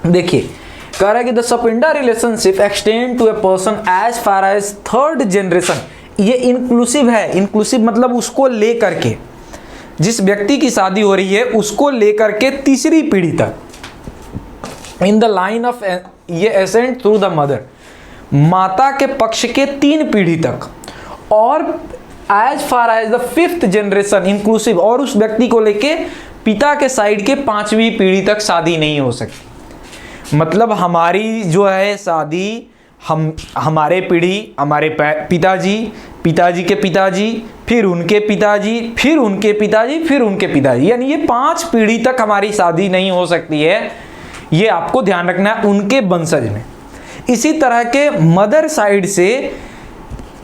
देखिए कह रहा है कि the sapinda relationship extend to a person as far as third generation. ये इंक्लूसिव है, इंक्लूसिव मतलब उसको लेकर के, जिस व्यक्ति की शादी हो रही है उसको लेकर के तीसरी पीढ़ी तक, इन द लाइन ऑफ ये एसेंट थ्रू द मदर, माता के पक्ष के 3 पीढ़ी तक, और as far as the 5th generation inclusive, और उस व्यक्ति को लेके पिता के साइड के 5वीं पीढ़ी तक शादी नहीं हो सकती। मतलब हमारी जो है शादी, हमारे पीढ़ी, हमारे पिताजी, पिताजी के पिताजी, फिर उनके पिताजी, फिर उनके पिताजी, फिर उनके पिताजी, यानी ये 5 पीढ़ी तक हमारी शादी नहीं हो सकती है। ये आपको ध्यान रखना है उनके वंशज में। इसी तरह के मदर साइड से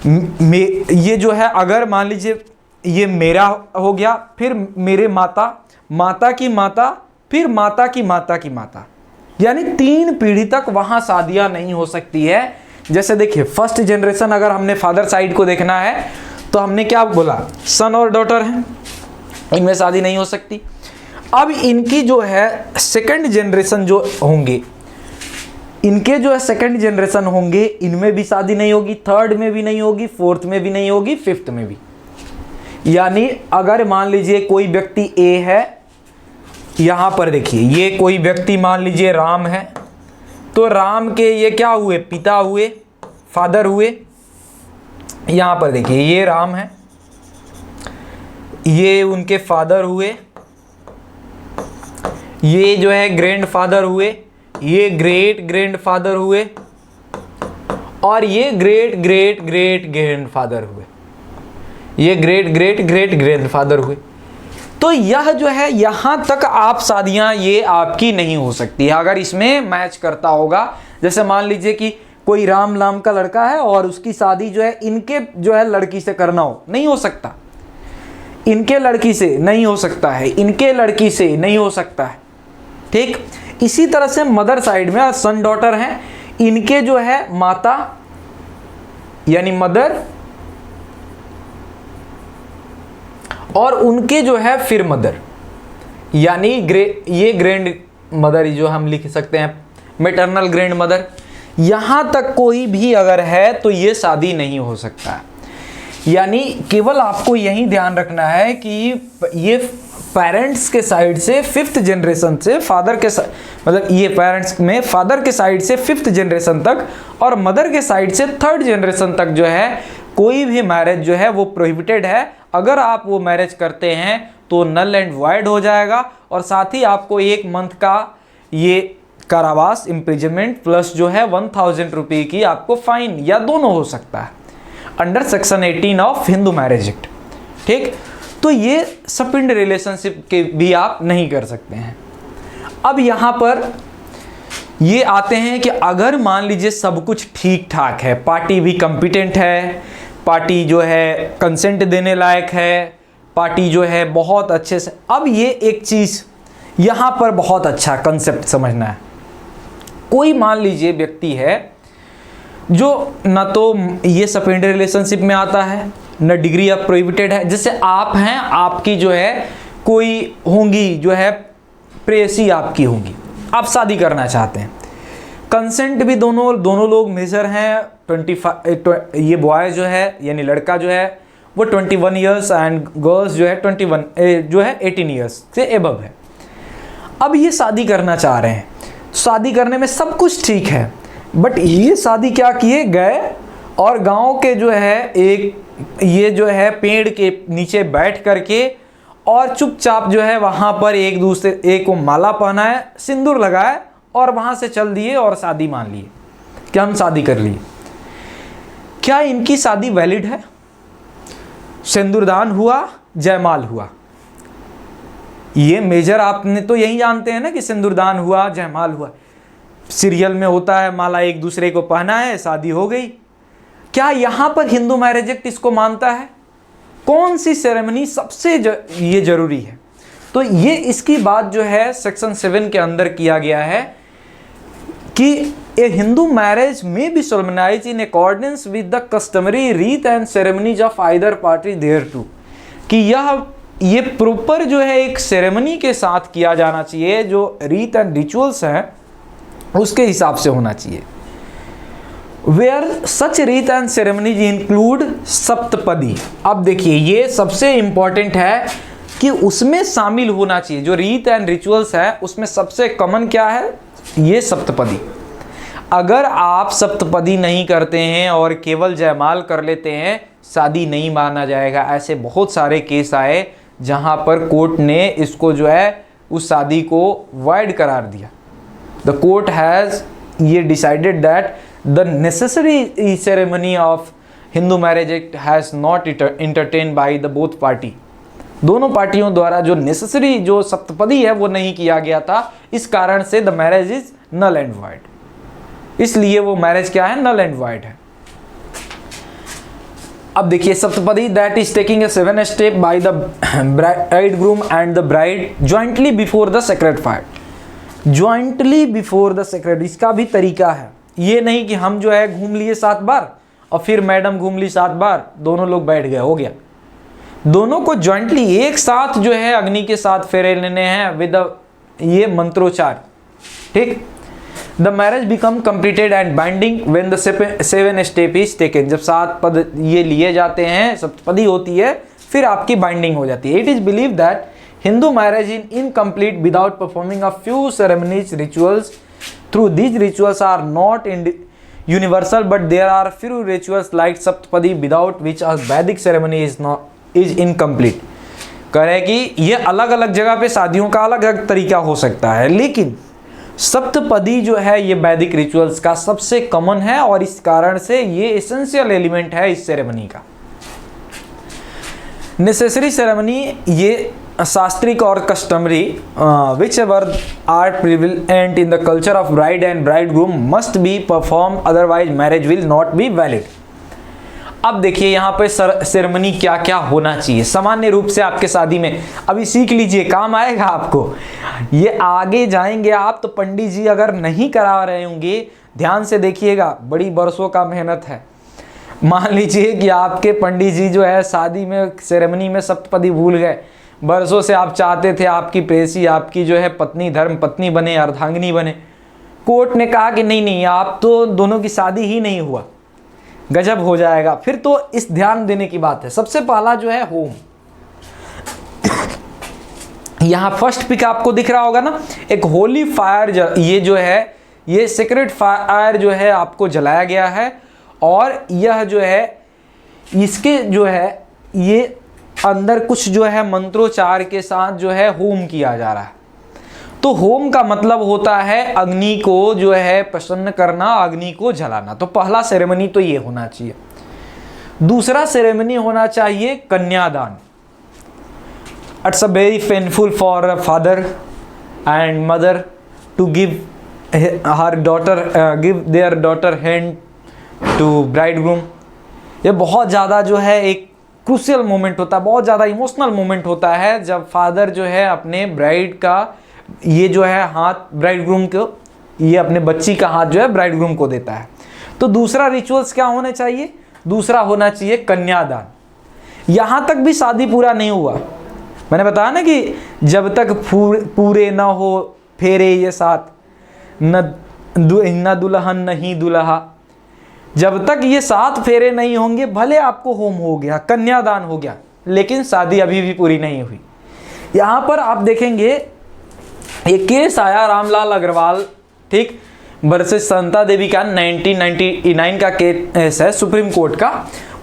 ये जो है, अगर मान लीजिए ये मेरा हो गया, फिर मेरे माता, माता की माता, फिर माता की माता की माता, यानी 3 पीढ़ी तक वहां शादियां नहीं हो सकती है। जैसे देखिए फर्स्ट जनरेशन, अगर हमने फादर साइड को देखना है तो हमने क्या बोला, सन और डॉटर हैं, इनमें शादी नहीं हो सकती। अब इनकी जो है सेकंड जनरेशन जो होंगे, इनके जो है सेकंड जनरेशन होंगे, इनमें भी शादी नहीं होगी, थर्ड में भी नहीं होगी, फोर्थ में भी नहीं होगी, फिफ्थ में भी। यानी अगर मान लीजिए कोई व्यक्ति ए है, यहां पर देखिए ये कोई व्यक्ति मान लीजिए राम है, तो राम के ये क्या हुए, पिता हुए, फादर हुए। यहां पर देखिए ये राम है, ये उनके फादर हुए, ये जो है ग्रैंडफादर हुए, ये ग्रेट ग्रैंडफादर हुए, और ये ग्रेट ग्रेट ग्रेट ग्रैंडफादर हुए, ये ग्रेट ग्रेट ग्रेट ग्रैंडफादर हुए। तो यह जो है यहां तक आप शादियां ये आपकी नहीं हो सकती है अगर इसमें मैच करता होगा। जैसे मान लीजिए कि कोई राम नाम का लड़का है और उसकी शादी जो है इनके जो है लड़की से करना हो, नहीं हो सकता, इनके लड़की से नहीं हो सकता है, इनके लड़की से नहीं हो सकता है। ठीक इसी तरह से मदर साइड में सन डॉटर हैं, इनके जो है माता यानी मदर, और उनके जो है फिर मदर यानी ये ग्रैंड मदर जो हम लिख सकते हैं मैटरनल ग्रैंड मदर। यहां तक कोई भी अगर है तो ये शादी नहीं हो सकता है। यानी केवल आपको यही ध्यान रखना है कि ये पेरेंट्स के साइड से 5th जनरेशन से फादर के मतलब ये पेरेंट्स में फादर के साइड से 5th जनरेशन तक और मदर के साइड से 3rd जनरेशन तक जो है कोई भी मैरिज जो है वो प्रोहिबिटेड है। अगर आप वो मैरिज करते हैं तो नल एंड वॉइड हो जाएगा, और साथ ही आपको 1 मंथ का ये कारावास इम्प्रिजनमेंट प्लस जो है 1000 रुपये की आपको फाइन या दोनों हो सकता है under section 18 of Hindu marriage act. ठीक, तो ये सपिंड रिलेशनशिप के भी आप नहीं कर सकते हैं। अब यहाँ पर ये आते हैं कि अगर मान लीजिए सब कुछ ठीक ठाक है, पार्टी भी कॉम्पिटेंट है, पार्टी जो है कंसेंट देने लायक है, पार्टी जो है बहुत अच्छे से। अब ये एक चीज़ यहाँ पर बहुत अच्छा कंसेप्ट समझना है। कोई मान लीजिए व्यक्ति है जो न तो ये सपिंड रिलेशनशिप में आता है, न डिग्री ऑफ प्रोहिबिटेड है। जैसे आप हैं, आपकी जो है कोई होंगी जो है प्रेयसी आपकी होंगी, आप शादी करना चाहते हैं। कंसेंट भी दोनों लोग मेजर हैं। 25 ये बॉय जो है यानी लड़का जो है वो 21 ईयर्स एंड गर्ल्स जो है 18 ईयर्स से एबव है। अब ये शादी करना चाह रहे हैं, शादी करने में सब कुछ ठीक है, बट ये शादी क्या किए गए और गांव के जो है एक ये जो है पेड़ के नीचे बैठ करके और चुपचाप जो है वहाँ पर एक को माला पहनाए, सिंदूर लगाए और वहाँ से चल दिए और शादी मान लिए कि हम शादी कर लिए। क्या इनकी शादी वैलिड है? सिंदूरदान हुआ, जयमाल हुआ, ये मेजर आपने तो यही जानते हैं ना कि सिंदूरदान हुआ, जयमाल हुआ, सीरियल में होता है, माला एक दूसरे को पहना है, शादी हो गई। क्या यहाँ पर हिंदू मैरिज एक्ट इसको मानता है? कौन सी सेरेमनी सबसे ये जरूरी है? तो ये इसकी बात जो है सेक्शन 7 के अंदर किया गया है कि a Hindu marriage may be solemnize in accordance with the customary rite and ceremonies of either party thereto, कि ये प्रॉपर जो है एक सेरेमनी के साथ किया जाना चाहिए, जो रीत एंड रिचुअल्स हैं उसके हिसाब से होना चाहिए। वेयर सच रीत एंड सेरेमनीज इंक्लूड सप्तपदी। अब देखिए ये सबसे इंपॉर्टेंट है कि उसमें शामिल होना चाहिए, जो रीत एंड रिचुअल्स है उसमें सबसे कॉमन क्या है? ये सप्तपदी। अगर आप सप्तपदी नहीं करते हैं और केवल जयमाल कर लेते हैं, शादी नहीं माना जाएगा। ऐसे बहुत सारे केस आए जहां पर कोर्ट ने इसको जो है उस शादी को वॉइड करार दिया। द कोर्ट हैज़ ये decided that the necessary ceremony of Hindu marriage act has not entertain by the both party. दोनों पार्टियों द्वारा जो नेसेसरी जो सप्तपदी है वो नहीं किया गया था, इस कारण से the marriage is null and void. इसलिए वो मैरिज क्या है? नल एंड वॉइड है। अब देखिए saptapadi that is taking a 7 step by the bridegroom and the bride jointly before the sacred fire. Jointly before the sacred, इसका भी तरीका है। ये नहीं कि हम जो है घूम लिए 7 बार और फिर मैडम घूम ली 7 बार, दोनों लोग बैठ गए, हो गया। दोनों को जॉइंटली एक साथ जो है अग्नि के साथ फेरे लेने हैं विद ये मंत्रोच्चार, ठीक। The marriage become completed and binding when the 7 step is taken. जब 7 पद ये लिए जाते हैं, सप्तपदी होती है, फिर आपकी बाइंडिंग हो जाती है। It is believe that Hindu marriage in incomplete without performing a few ceremonies rituals through these rituals are not universal but there are few rituals like saptapadi without which a Vedic ceremony is incomplete. कह रहे हैं कि ये अलग अलग जगह पे शादियों का अलग अलग तरीका हो सकता है, लेकिन सप्तपदी जो है ये वैदिक रिचुअल्स का सबसे कॉमन है और इस कारण से ये एसेंशियल एलिमेंट है इस सेरेमनी का। नेसेसरी सेरेमनी ये शास्त्रिक और customary whichever are prevalent in the culture of bride and bridegroom must be perform, otherwise marriage will not be valid. अब देखिए यहाँ पे सेरेमनी क्या क्या होना चाहिए सामान्य रूप से आपके शादी में। अभी सीख लीजिए, काम आएगा आपको, ये आगे जाएंगे आप तो। पंडित जी अगर नहीं करा रहे होंगे, ध्यान से देखिएगा, बड़ी बरसों का मेहनत है। मान लीजिए कि आपके पंडित जी जो है शादी में सेरेमनी में सप्तपदी भूल गए, बरसों से आप चाहते थे आपकी प्रेयसी आपकी जो है पत्नी धर्म पत्नी बने, अर्धांगिनी बने। कोर्ट ने कहा कि नहीं, आप तो दोनों की शादी ही नहीं हुआ, गजब हो जाएगा। फिर तो इस ध्यान देने की बात है। सबसे पहला जो है होम, यहां फर्स्ट पिक आपको दिख रहा होगा ना, एक होली फायर, ये जो है ये सीक्रेट फायर जो है आपको जलाया गया है और यह जो है इसके जो है ये अंदर कुछ जो है मंत्रोच्चार के साथ जो है होम किया जा रहा है। तो होम का मतलब होता है अग्नि को जो है प्रसन्न करना, अग्नि को जलाना। तो पहला सेरेमनी तो ये होना चाहिए। दूसरा सेरेमनी होना चाहिए कन्यादान। It's a very painful for a father and mother to give her daughter give their daughter hand to bridegroom. ये बहुत ज़्यादा जो है एक क्रूशियल मोमेंट होता है, बहुत ज़्यादा इमोशनल मोमेंट होता है जब फादर जो है अपने ब्राइड का ये जो है हाथ ब्राइडग्रूम को, ये अपने बच्ची का हाथ जो है ब्राइडग्रूम को देता है। तो दूसरा रिचुअल्स क्या होने चाहिए? दूसरा होना चाहिए कन्यादान। यहाँ तक भी शादी पूरा नहीं हुआ, मैंने बताया ना कि जब तक पूरे ना हो फेरे ये साथ, न दुल्हन नहीं दुल्हा, जब तक ये 7 फेरे नहीं होंगे, भले आपको होम हो गया, कन्यादान हो गया, लेकिन शादी अभी भी पूरी नहीं हुई। यहाँ पर आप देखेंगे एक केस आया रामलाल अग्रवाल, ठीक, वर्सेस संता देवी का 1999 का केस है सुप्रीम कोर्ट का।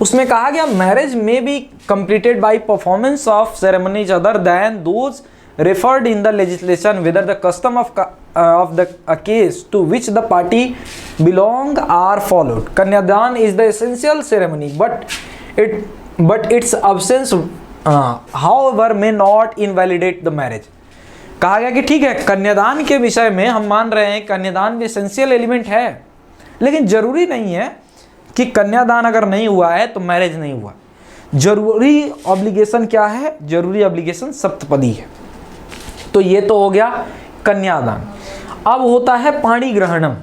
उसमें कहा गया marriage may be completed by performance of ceremonies other than those referred in the legislation whether the custom of the case to which the party belong are followed. Kanyadan is the essential ceremony, but its absence however may not invalidate the marriage. कहा गया कि ठीक है, कन्यादान के विषय में हम मान रहे हैं कन्यादान भी एसेंशियल एलिमेंट है, लेकिन जरूरी नहीं है कि कन्यादान अगर नहीं हुआ है तो मैरिज नहीं हुआ। जरूरी ऑब्लिगेशन क्या है? जरूरी ऑब्लिगेशन सप्तपदी है। तो ये तो हो गया कन्यादान। अब होता है पाणी ग्रहणम।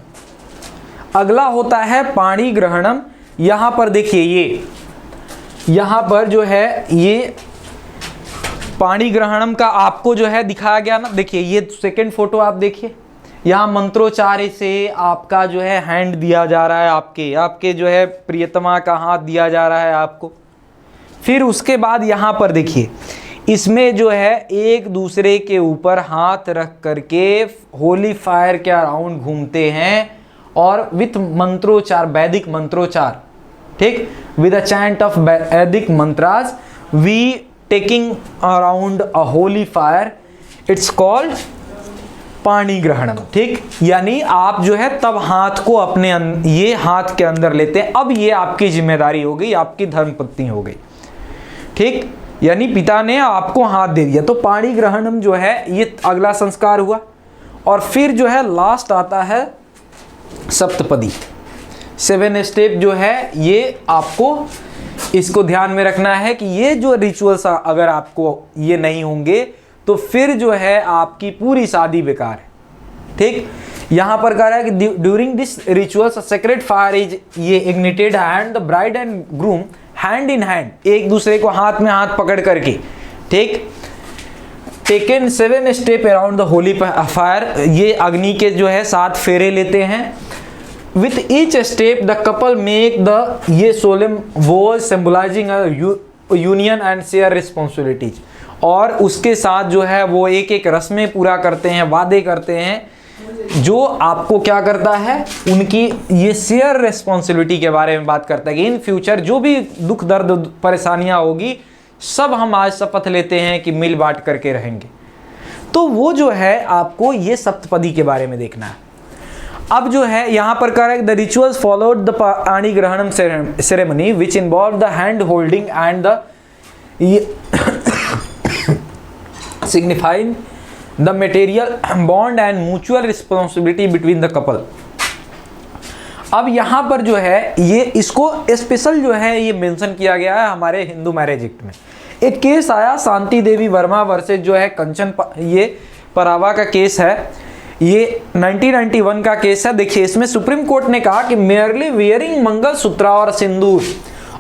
अगला होता है पाणी ग्रहणम। यहां पर देखिए, ये यहां पर जो है ये पाणी ग्रहणम का आपको जो है दिखाया गया ना। देखिए ये सेकंड फोटो आप देखिए, यहाँ मंत्रोच्चार से आपका जो है हैंड दिया जा रहा है, आपके जो है प्रियतमा का हाथ दिया जा रहा है आपको। फिर उसके बाद यहाँ पर देखिए, इसमें जो है एक दूसरे के ऊपर हाथ रख करके होली फायर के अराउंड घूमते हैं और विथ मंत्रोच्चार, वैदिक मंत्रोच्चार, ठीक, with a chant of Vedic mantras we taking around a holy fire, it's called pani grahanam, ठीक। यानी आप जो है तब हाथ को अपने ये हाथ के अंदर लेते हैं। अब ये आपकी जिम्मेदारी हो गई, आपकी धर्मपत्नी हो गई, ठीक, यानी पिता ने आपको हाथ दे दिया। तो पाणी ग्रहणम जो है ये अगला संस्कार हुआ। और फिर जो है लास्ट आता है सप्तपदी। 7 स्टेप जो है ये आपको इसको ध्यान में रखना है कि ये जो रिचुअल्स अगर आपको ये नहीं होंगे तो फिर जो है आपकी पूरी शादी बेकार है, ठीक। यहां पर कह रहा है कि during this rituals sacred fire is ये ignited and the bride and groom hand in hand, एक दूसरे को हाथ में हाथ पकड़ करके, ठीक, taken 7 step around the holy fire, ये अग्नि के जो है 7 फेरे लेते हैं। With each step the couple make the ये solemn vows symbolising union and share responsibilities, और उसके साथ जो है वो एक एक रस्में पूरा करते हैं, वादे करते हैं, जो आपको क्या करता है उनकी ये शेयर रिस्पॉन्सिबिलिटी के बारे में बात करता है कि इन फ्यूचर जो भी दुख दर्द परेशानियां होगी सब हम आज शपथ लेते हैं कि मिल बांट करके रहेंगे। तो वो जो है आपको ये सप्तपदी के बारे में देखना है। अब जो है यहाँ पर कह रहा है the rituals followed the pani grahanam ceremony which involve the hand holding and the signifying the material bond and mutual responsibility between the couple। अब यहाँ पर जो है ये इसको स्पेशल जो है ये मेंशन किया गया है हमारे हिंदू मैरिज एक्ट में। एक केस आया शांति देवी वर्मा वर्सेस जो है कंचन ये परावा का केस है, ये 1991 का केस है। देखिए इसमें सुप्रीम कोर्ट ने कहा कि मेयरली वियरिंग मंगलसूत्र और sindoor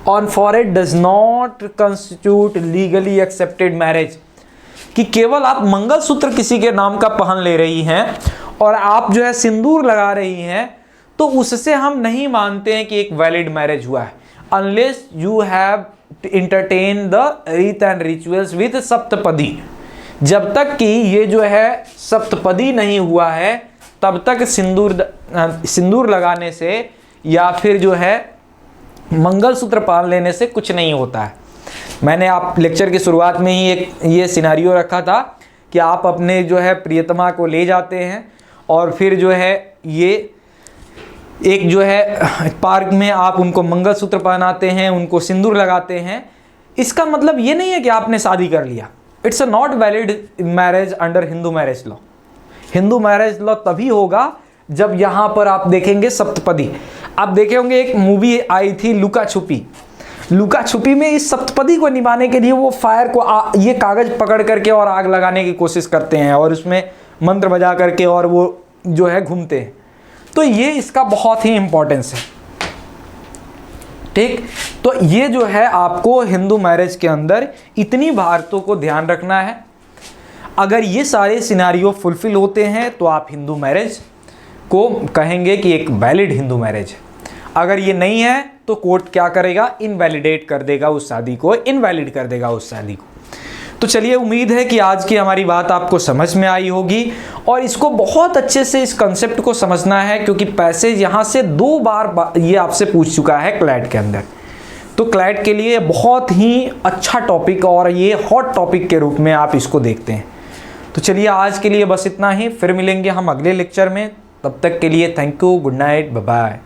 on forehead does not constitute legally accepted marriage, कि केवल आप मंगलसूत्र किसी के नाम का पहन ले रही हैं और आप जो है सिंदूर लगा रही हैं तो उससे हम नहीं मानते हैं कि एक वैलिड मैरिज हुआ है, unless you have entertain the रीत एंड रिचुअल्स विद सप्तपदी। जब तक कि ये जो है सप्तपदी नहीं हुआ है तब तक सिंदूर लगाने से या फिर जो है मंगलसूत्र पहन लेने से कुछ नहीं होता है। मैंने आप लेक्चर की शुरुआत में ही एक ये सिनारियो रखा था कि आप अपने जो है प्रियतमा को ले जाते हैं और फिर जो है ये एक जो है पार्क में आप उनको मंगलसूत्र पहनाते हैं, उनको सिंदूर लगाते हैं। इसका मतलब ये नहीं है कि आपने शादी कर लिया। It's a not valid marriage under Hindu marriage law. Hindu marriage law तभी होगा जब यहाँ पर आप देखेंगे सप्तपदी। आप देखे होंगे एक मूवी आई थी लुका छुपी। लुका छुपी में इस सप्तपदी को निभाने के लिए वो फायर को ये कागज पकड़ करके और आग लगाने की कोशिश करते हैं और उसमें मंत्र बजा करके और वो जो है घूमते हैं। तो ये इसका बहुत ही इंपॉर्टेंस है। ठीक। तो ये जो है आपको हिंदू मैरिज के अंदर इतनी बातों को ध्यान रखना है। अगर ये सारे सिनारियो फुलफिल होते हैं तो आप हिंदू मैरिज को कहेंगे कि एक वैलिड हिंदू मैरिज है। अगर ये नहीं है तो कोर्ट क्या करेगा, इनवैलिडेट कर देगा उस शादी को, इनवैलिड कर देगा उस शादी को। तो चलिए, उम्मीद है कि आज की हमारी बात आपको समझ में आई होगी और इसको बहुत अच्छे से इस कंसेप्ट को समझना है, क्योंकि पैसेज यहाँ से 2 बार ये आपसे पूछ चुका है क्लैट के अंदर। तो क्लैट के लिए बहुत ही अच्छा टॉपिक और ये हॉट टॉपिक के रूप में आप इसको देखते हैं। तो चलिए, आज के लिए बस इतना ही, फिर मिलेंगे हम अगले लेक्चर में। तब तक के लिए thank you, good night, bye bye.